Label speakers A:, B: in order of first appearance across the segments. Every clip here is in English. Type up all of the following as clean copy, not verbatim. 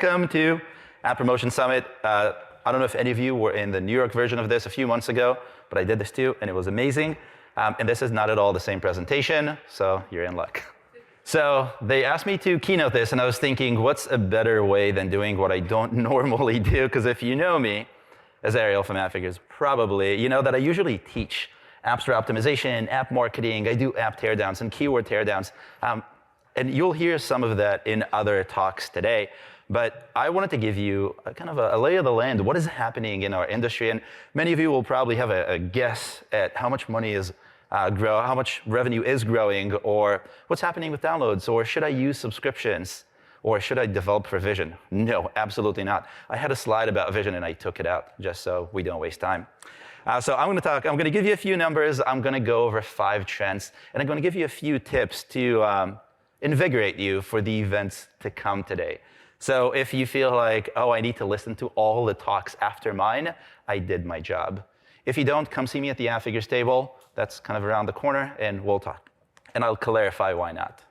A: welcome to App Promotion Summit. I don't know if any of you were in the New York version of this a few months ago, but I did this too, and it was amazing. And this is not at all the same presentation, so you're in luck. So they asked me to keynote this, and I was thinking, what's a better way than doing what I don't normally do? Because if you know me, as Ariel from AppFigures, probably, you know that I usually teach App Store optimization, app marketing, I do app teardowns and keyword teardowns. And you'll hear some of that in other talks today. But I wanted to give you kind of a lay of the land, what is happening in our industry. And many of you will probably have a guess at how much money is how much revenue is growing, or what's happening with downloads, or should I use subscriptions, or should I develop for vision? No, absolutely not. I had a slide about vision and I took it out just so we don't waste time. So I'm going to give you a few numbers. I'm going to go over 5 trends, and I'm going to give you a few tips to invigorate you for the events to come today. So if you feel like, oh, I need to listen to all the talks after mine, I did my job. If you don't, come see me at the AppFigures table. That's kind of around the corner, and we'll talk. And I'll clarify why not.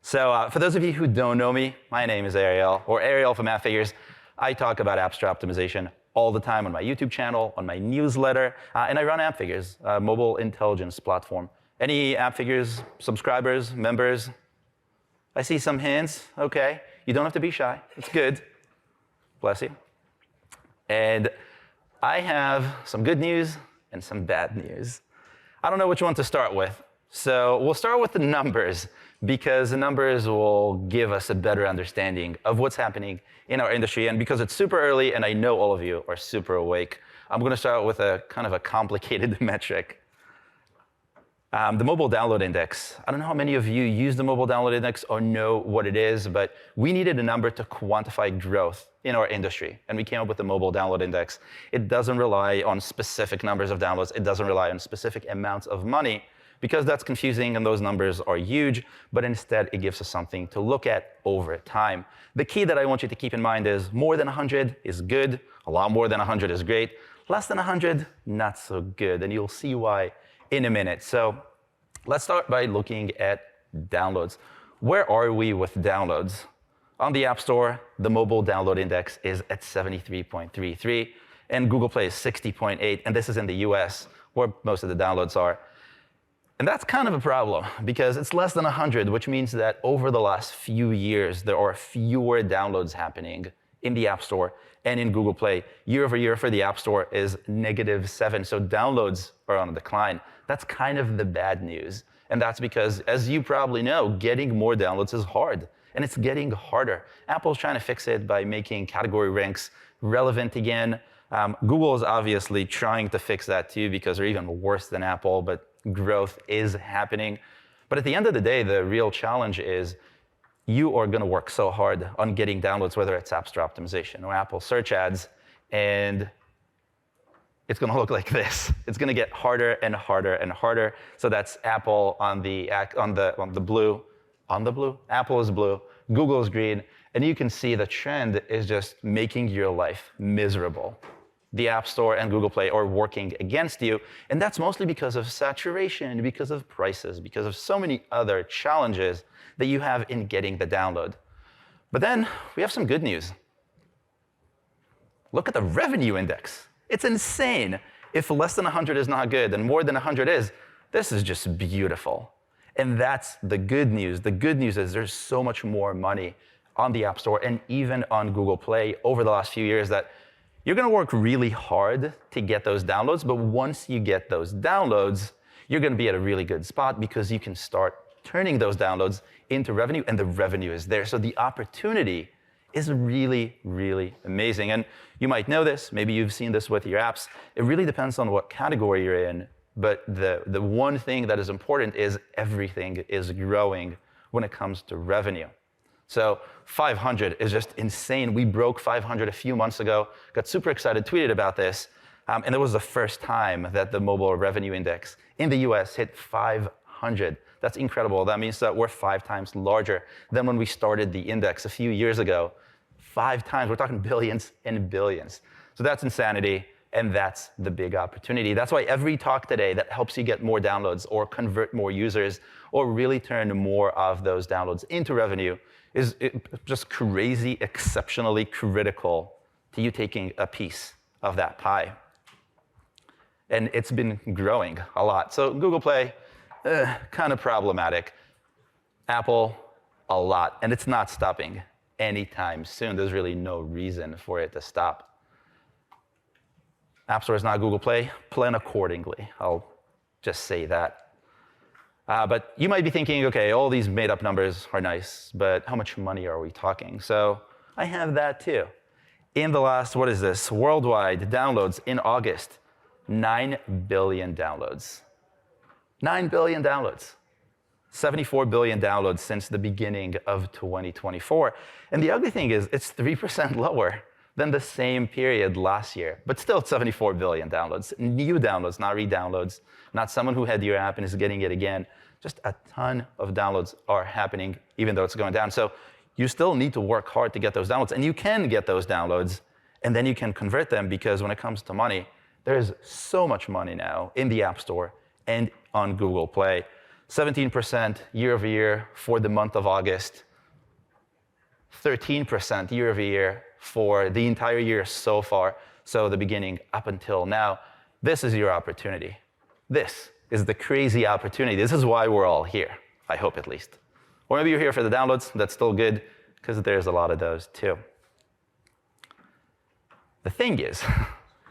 A: So for those of you who don't know me, my name is Ariel, or Ariel from AppFigures. I talk about App Store optimization all the time on my YouTube channel, on my newsletter, and I run AppFigures, a mobile intelligence platform. Any AppFigures subscribers, members? I see some hands. OK. You don't have to be shy. It's good. Bless you. And I have some good news and some bad news. I don't know which one to start with. So we'll start with the numbers, because the numbers will give us a better understanding of what's happening in our industry. And because it's super early and I know all of you are super awake, I'm going to start with a kind of a complicated metric. The mobile download index. I don't know how many of you use the mobile download index or know what it is, but we needed a number to quantify growth in our industry, and we came up with the mobile download index. It doesn't rely on specific numbers of downloads. It doesn't rely on specific amounts of money, because that's confusing and those numbers are huge, but instead it gives us something to look at over time. The key that I want you to keep in mind is more than 100 is good, a lot more than 100 is great, less than 100, not so good, and you'll see why in a minute. So let's start by looking at downloads. Where are we with downloads? On the App Store, the mobile download index is at 73.33, and Google Play is 60.8, and this is in the US, where most of the downloads are. And that's kind of a problem, because it's less than 100, which means that over the last few years, there are fewer downloads happening in the App Store and in Google Play. Year over year for the App Store is -7, so downloads are on a decline. That's kind of the bad news. And that's because, as you probably know, getting more downloads is hard, and it's getting harder. Apple's trying to fix it by making category ranks relevant again. Google is obviously trying to fix that too, because they're even worse than Apple, but growth is happening. But at the end of the day, the real challenge is you are going to work so hard on getting downloads, whether it's App Store optimization or Apple search ads, and it's going to look like this. It's going to get harder and harder and harder. So that's Apple on the blue. On the blue? Apple is blue. Google is green. And you can see the trend is just making your life miserable. The App Store and Google Play are working against you. And that's mostly because of saturation, because of prices, because of so many other challenges that you have in getting the download. But then we have some good news. Look at the revenue index. It's insane. If less than 100 is not good and more than 100 is, this is just beautiful. And that's the good news. The good news is there's so much more money on the App Store and even on Google Play over the last few years that you're going to work really hard to get those downloads. But once you get those downloads, you're going to be at a really good spot, because you can start turning those downloads into revenue, and the revenue is there. So the opportunity is really, really amazing. And you might know this, maybe you've seen this with your apps. It really depends on what category you're in, but the one thing that is important is everything is growing when it comes to revenue. So 500 is just insane. We broke 500 a few months ago, got super excited, tweeted about this, and it was the first time that the mobile revenue index in the US hit 500. That's incredible. That means that we're 5 times larger than when we started the index a few years ago. 5 times. We're talking billions and billions. So that's insanity. And that's the big opportunity. That's why every talk today that helps you get more downloads or convert more users or really turn more of those downloads into revenue is just crazy, exceptionally critical to you taking a piece of that pie. And it's been growing a lot. So Google Play, kind of problematic. Apple, a lot. And it's not stopping anytime soon. There's really no reason for it to stop. App Store is not Google Play. Plan accordingly. I'll just say that. But you might be thinking, OK, all these made-up numbers are nice, but how much money are we talking? So I have that too. In the last, what is this, worldwide downloads in August, 9 billion downloads. 9 billion downloads. 74 billion downloads since the beginning of 2024. And the ugly thing is, it's 3% lower than the same period last year. But still, it's 74 billion downloads. New downloads, not re-downloads. Not someone who had your app and is getting it again. Just a ton of downloads are happening, even though it's going down. So you still need to work hard to get those downloads. And you can get those downloads, and then you can convert them, because when it comes to money, there's so much money now in the App Store and on Google Play. 17% year over year for the month of August. 13% year over year for the entire year so far, so the beginning up until now. This is your opportunity. This is the crazy opportunity. This is why we're all here, I hope at least. Or maybe you're here for the downloads. That's still good, because there's a lot of those too. The thing is,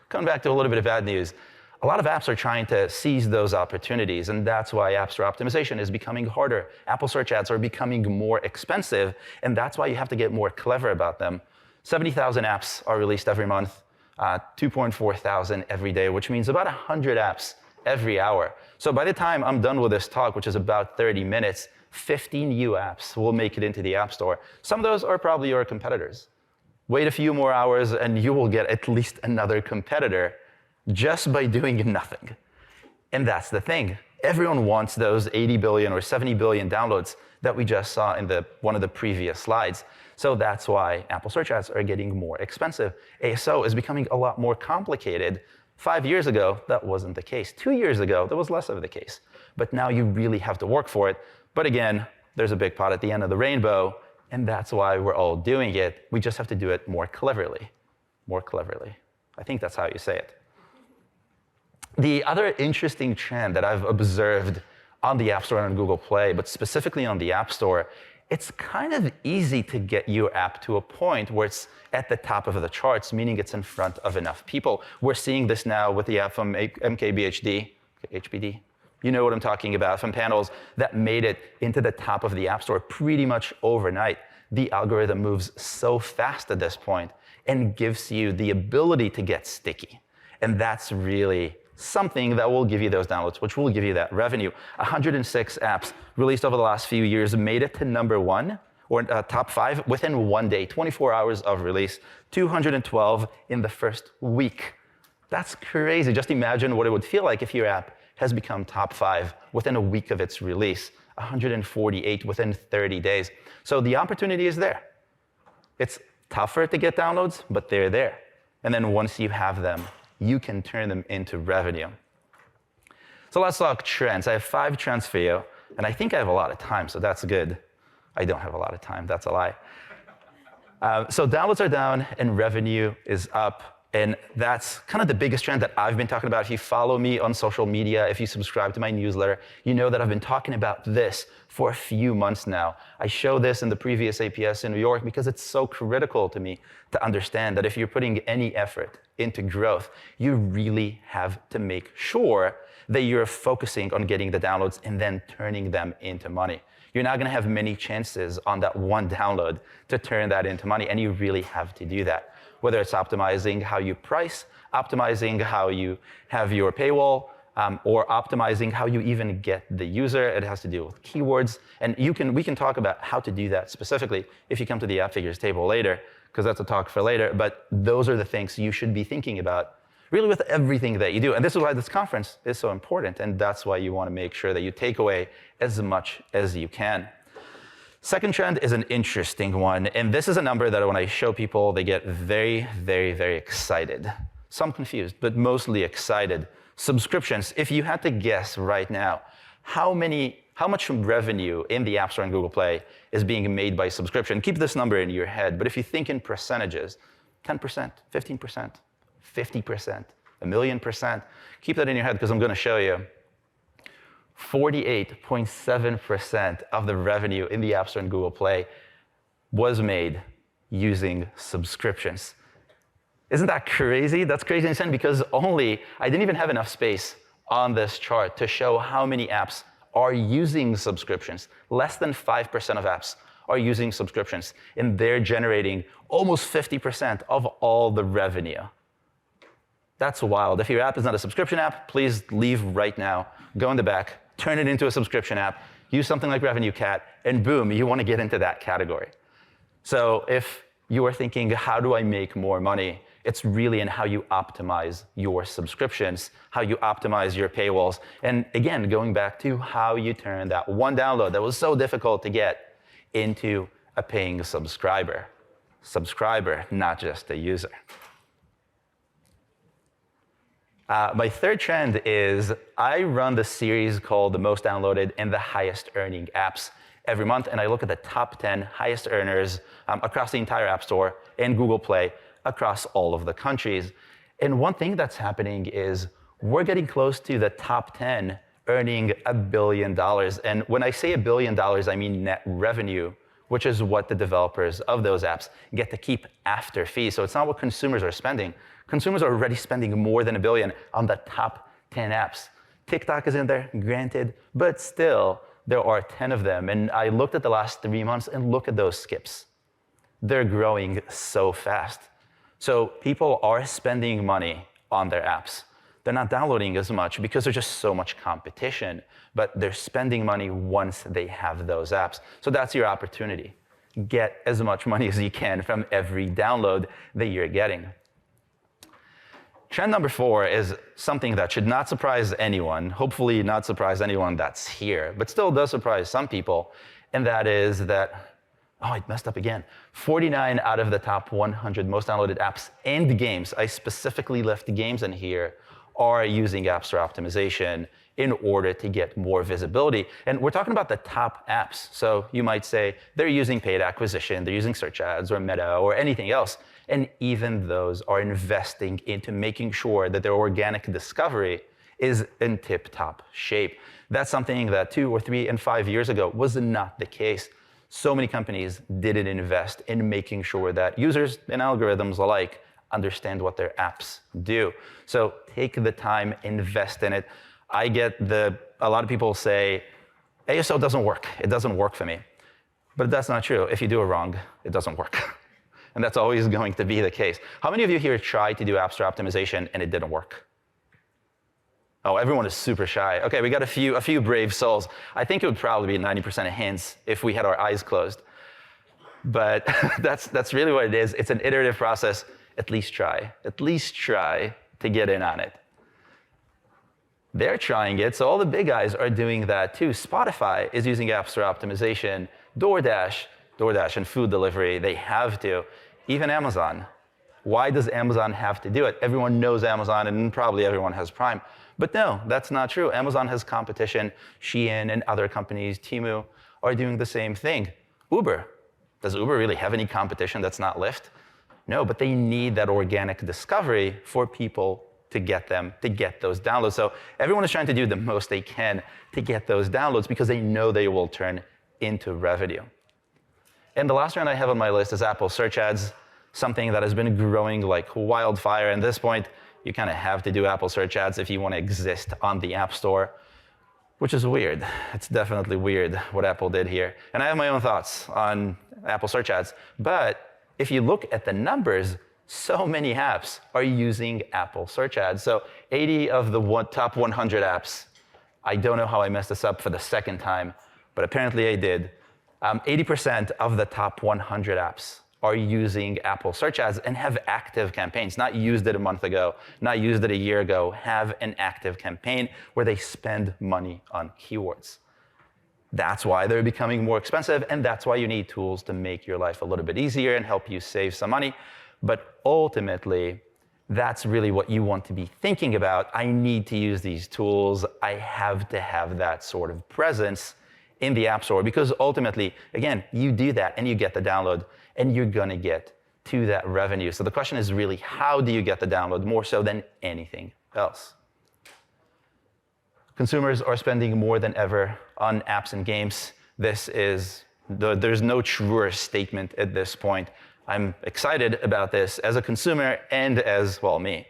A: coming back to a little bit of bad news, a lot of apps are trying to seize those opportunities, and that's why App Store optimization is becoming harder. Apple search ads are becoming more expensive, and that's why you have to get more clever about them. 70,000 apps are released every month, 2.4 thousand every day, which means about 100 apps every hour. So by the time I'm done with this talk, which is about 30 minutes, 50 new apps will make it into the App Store. Some of those are probably your competitors. Wait a few more hours, and you will get at least another competitor just by doing nothing. And that's the thing. Everyone wants those 80 billion or 70 billion downloads that we just saw in one of the previous slides. So that's why Apple search ads are getting more expensive. ASO is becoming a lot more complicated. 5 years ago, that wasn't the case. 2 years ago, that was less of the case. But now you really have to work for it. But again, there's a big pot at the end of the rainbow, and that's why we're all doing it. We just have to do it more cleverly. More cleverly. I think that's how you say it. The other interesting trend that I've observed on the App Store and on Google Play, but specifically on the App Store, it's kind of easy to get your app to a point where it's at the top of the charts, meaning it's in front of enough people. We're seeing this now with the app from MKBHD, HBD. You know what I'm talking about, from panels that made it into the top of the App Store pretty much overnight. The algorithm moves so fast at this point and gives you the ability to get sticky. And that's really something that will give you those downloads, which will give you that revenue. 106 apps released over the last few years made it to #1 or top 5 within 1 day, 24 hours of release. 212 in the first week. That's crazy. Just imagine what it would feel like if your app has become top 5 within a week of its release. 148 within 30 days. So the opportunity is there. It's tougher to get downloads, but they're there. And then once you have them, you can turn them into revenue. So let's talk trends. I have 5 trends for you, and I think I have a lot of time, so that's good. I don't have a lot of time, that's a lie. So downloads are down and revenue is up, and that's kind of the biggest trend that I've been talking about. If you follow me on social media, if you subscribe to my newsletter, you know that I've been talking about this for a few months now. I show this in the previous APS in New York because it's so critical to me to understand that if you're putting any effort into growth, you really have to make sure that you're focusing on getting the downloads and then turning them into money. You're not going to have many chances on that one download to turn that into money, and you really have to do that. Whether it's optimizing how you price, optimizing how you have your paywall, or optimizing how you even get the user. It has to do with keywords. And we can talk about how to do that specifically if you come to the App Figures table later, because that's a talk for later. But those are the things you should be thinking about really with everything that you do. And this is why this conference is so important. And that's why you want to make sure that you take away as much as you can. Second trend is an interesting one. And this is a number that when I show people, they get very, very, very excited. some confused, but mostly excited. Subscriptions, if you had to guess right now, how much revenue in the App Store and Google Play is being made by subscription? Keep this number in your head, but if you think in percentages, 10%, 15%, 50%, a million percent, keep that in your head because I'm going to show you. 48.7% of the revenue in the App Store and Google Play was made using subscriptions. Isn't that crazy? That's crazy insane because I didn't even have enough space on this chart to show how many apps are using subscriptions. Less than 5% of apps are using subscriptions, and they're generating almost 50% of all the revenue. That's wild. If your app is not a subscription app, please leave right now, go in the back, turn it into a subscription app, use something like Revenue Cat, and boom, you want to get into that category. So if you are thinking, how do I make more money? It's really in how you optimize your subscriptions, how you optimize your paywalls, and again, going back to how you turn that one download that was so difficult to get into a paying subscriber. Subscriber, not just a user. My third trend is I run the series called the most downloaded and the highest earning apps every month, and I look at the top 10 highest earners across the entire App Store and Google Play across all of the countries. And one thing that's happening is we're getting close to the top 10 earning $1 billion. And when I say $1 billion, I mean net revenue, which is what the developers of those apps get to keep after fees. So it's not what consumers are spending. Consumers are already spending more than $1 billion on the top 10 apps. TikTok is in there, granted, but still, there are 10 of them. And I looked at the last 3 months and look at those skips. They're growing so fast. So people are spending money on their apps. They're not downloading as much because there's just so much competition, but they're spending money once they have those apps. So that's your opportunity. Get as much money as you can from every download that you're getting. Trend number 4 is something that should not surprise anyone, hopefully not surprise anyone that's here, but still does surprise some people, and that is that, oh, I messed up again. 49 out of the top 100 most downloaded apps and games, I specifically left games in here, are using App Store optimization in order to get more visibility. And we're talking about the top apps. So you might say they're using paid acquisition, they're using search ads or Meta or anything else. And even those are investing into making sure that their organic discovery is in tip-top shape. That's something that 2 or 3 and 5 years ago was not the case. So many companies didn't invest in making sure that users and algorithms alike understand what their apps do. So take the time, invest in it. I get a lot of people say, ASO doesn't work. It doesn't work for me. But that's not true. If you do it wrong, it doesn't work. And that's always going to be the case. How many of you here tried to do App Store optimization and it didn't work? Oh, everyone is super shy. Okay, we got a few brave souls. I think it would probably be 90% of hands if we had our eyes closed. But that's really what it is. It's an iterative process. At least try. At least try to get in on it. They're trying it, so all the big guys are doing that too. Spotify is using App Store optimization. DoorDash and food delivery, they have to. Even Amazon. Why does Amazon have to do it? Everyone knows Amazon and probably everyone has Prime. But no, that's not true. Amazon has competition. Shein and other companies, Temu, are doing the same thing. Uber. Does Uber really have any competition that's not Lyft? No, but they need that organic discovery for people to get those downloads. So everyone is trying to do the most they can to get those downloads because they know they will turn into revenue. And the last trend I have on my list is Apple Search Ads, something that has been growing like wildfire. At this point, you kind of have to do Apple Search Ads if you want to exist on the App Store, which is weird. It's definitely weird what Apple did here. And I have my own thoughts on Apple Search Ads. But if you look at the numbers, so many apps are using Apple Search Ads. So 80 of the top 100 apps, I don't know how I messed this up for the second time, but apparently I did. 80% of the top 100 apps are using Apple Search Ads and have active campaigns. Not used it a month ago, not used it a year ago, have an active campaign where they spend money on keywords. That's why they're becoming more expensive, and that's why you need tools to make your life a little bit easier and help you save some money. But ultimately, that's really what you want to be thinking about. I need to use these tools. I have to have that sort of presence in the App Store, because ultimately, again, you do that and you get the download and you're gonna get to that revenue. So the question is really, how do you get the download more so than anything else? Consumers are spending more than ever on apps and games. There's no truer statement at this point. I'm excited about this as a consumer and as, well, me.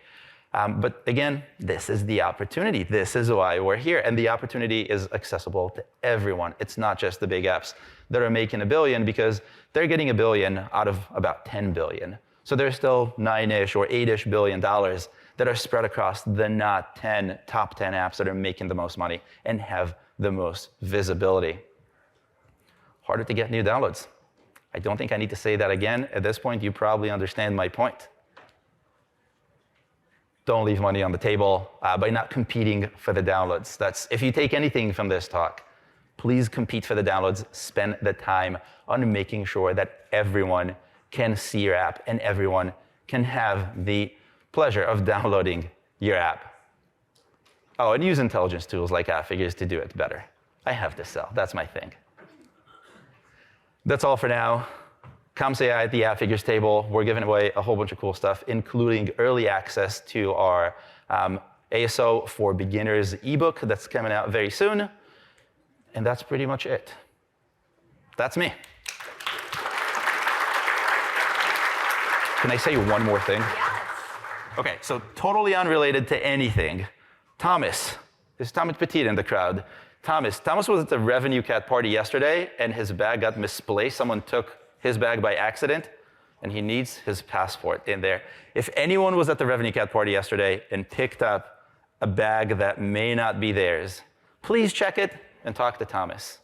A: But again, this is the opportunity. This is why we're here. And the opportunity is accessible to everyone. It's not just the big apps that are making $1 billion, because they're getting $1 billion out of about $10 billion. So there's still $9-ish or $8-ish billion that are spread across the top 10 apps that are making the most money and have the most visibility. Harder to get new downloads. I don't think I need to say that again. At this point, you probably understand my point. Don't leave money on the table by not competing for the downloads. If you take anything from this talk, please compete for the downloads. Spend the time on making sure that everyone can see your app and everyone can have the pleasure of downloading your app. Oh, and use intelligence tools like App Figures to do it better. I have to sell. That's my thing. That's all for now. Come say hi at the App Figures table. We're giving away a whole bunch of cool stuff, including early access to our ASO for Beginners ebook that's coming out very soon. And that's pretty much it. That's me. Can I say one more thing?
B: Yes.
A: Okay, so totally unrelated to anything. Thomas. There's Thomas Petit in the crowd. Thomas was at the Revenue Cat party yesterday, and his bag got misplaced. Someone took his bag by accident, and he needs his passport in there. If anyone was at the Revenue Cat party yesterday and picked up a bag that may not be theirs, please check it and talk to Thomas.